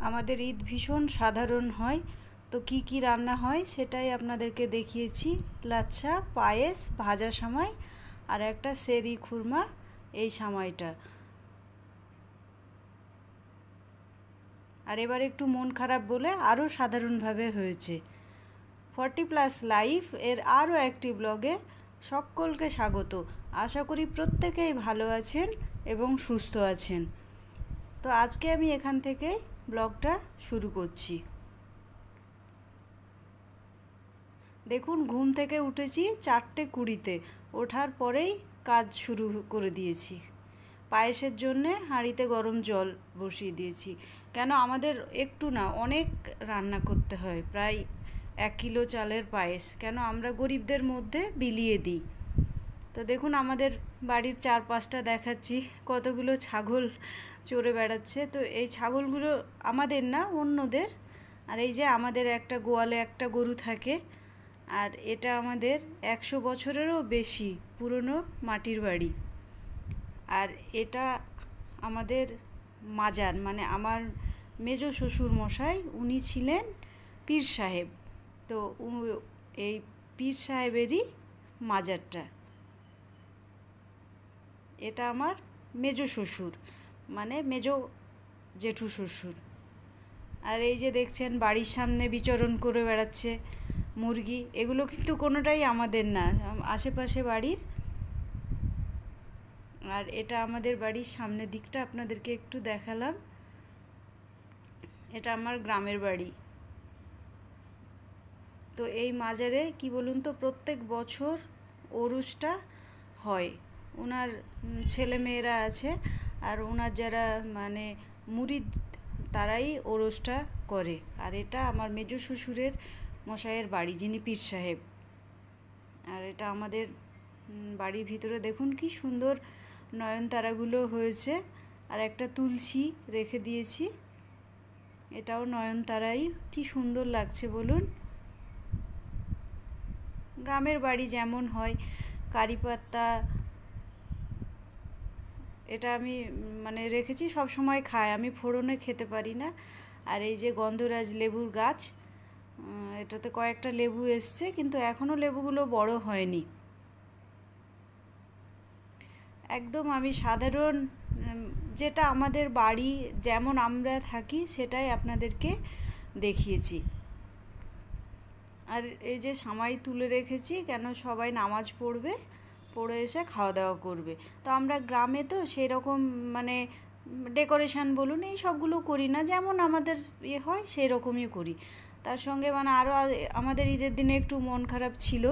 আমাদের ঈদ ভীষণ সাধারণ হয়, তো কি কি রান্না হয় সেটাই আপনাদেরকে দেখিয়েছি। লাচ্ছা, পায়েস, ভাজা সামাই আর একটা সেরি খুরমা, এই সামাইটা। আর এবার একটু মন খারাপ বলে আরও সাধারণভাবে হয়েছে। 40+ লাইফ এর আরও একটি ব্লগে সকলকে স্বাগত। আশা করি প্রত্যেকেই ভালো আছেন এবং সুস্থ আছেন। তো আজকে আমি এখান থেকে ব্লগটা শুরু করছি। দেখুন, ঘুম থেকে উঠেছি 4:20-তে। ওঠার পরেই কাজ শুরু করে দিয়েছি। পায়েসের জন্যে হাঁড়িতে গরম জল বসিয়ে দিয়েছি। কেন আমাদের একটু না, অনেক রান্না করতে হয়, প্রায় 1 কিলো চালের পায়েস। কেন আমরা গরিবদের মধ্যে বিলিয়ে দিই। তো দেখুন, আমাদের বাড়ির চারপাশটা দেখাচ্ছি, কতগুলো ছাগল চড়ে বেড়াচ্ছে। তো এই ছাগলগুলো আমাদের না, অন্যদের। আর এই যে আমাদের একটা গোয়ালে একটা গরু থাকে। আর এটা আমাদের 100 বছরেরও বেশি পুরনো মাটির বাড়ি। আর এটা আমাদের মাজার, মানে আমার মেজ শ্বশুর মশাই, উনি ছিলেন পীর সাহেব। তো এই পীর সাহেবেরই মাজারটা। এটা আমার মেজ শ্বশুর, মানে মেজ জেঠু শ্বশুর। আর এই যে দেখছেন বাড়ির সামনে বিচরণ করে বেড়াচ্ছে মুরগি, এগুলো কিন্তু কোনোটাই আমাদের না, আশেপাশে বাড়ির। আর এটা আমাদের বাড়ির সামনের দিকটা আপনাদেরকে একটু দেখালাম। এটা আমার গ্রামের বাড়ি। তো এই মাজারে কি বলুন তো, প্রত্যেক বছর ওরসটা হয়। ওনার ছেলে মেয়েরা আছে, আর ওনার যারা মানে মুরিদ, তারাই ওরসটা করে। আর এটা আমার মেজ শ্বশুরের মশাইয়ের বাড়ি, যিনি পীর সাহেব। আর এটা আমাদের বাড়ির ভিতরে দেখুন কি সুন্দর নয়নতারাগুলো হয়েছে। আর একটা তুলসী রেখে দিয়েছি, এটাও নয়নতারাই। কি সুন্দর লাগছে বলুন। গ্রামের বাড়ি যেমন হয়, কারি পাতা, এটা আমি মানে রেখেছি, সব সময় খাই, আমি ফোড়নে খেতে পারি না। আর এই যে গন্ধরাজ লেবুর গাছ, এটাতে কয়েকটা লেবু এসছে, কিন্তু এখনও লেবুগুলো বড় হয়নি। একদম আমি সাধারণ, যেটা আমাদের বাড়ি যেমন আমরা থাকি সেটাই আপনাদেরকে দেখিয়েছি। আর এই যে সামাই তুলে রেখেছি, কেন সবাই নামাজ পড়বে, পড়ে এসে খাওয়া দাওয়া করবে। তো আমরা গ্রামে তো সেই রকম মানে ডেকোরেশন বলুন, এই সবগুলো করি না, যেমন আমাদের হয় সেই রকমই করি। তার সঙ্গে মানে আরও আমাদের ঈদের দিনে একটু মন খারাপ ছিল,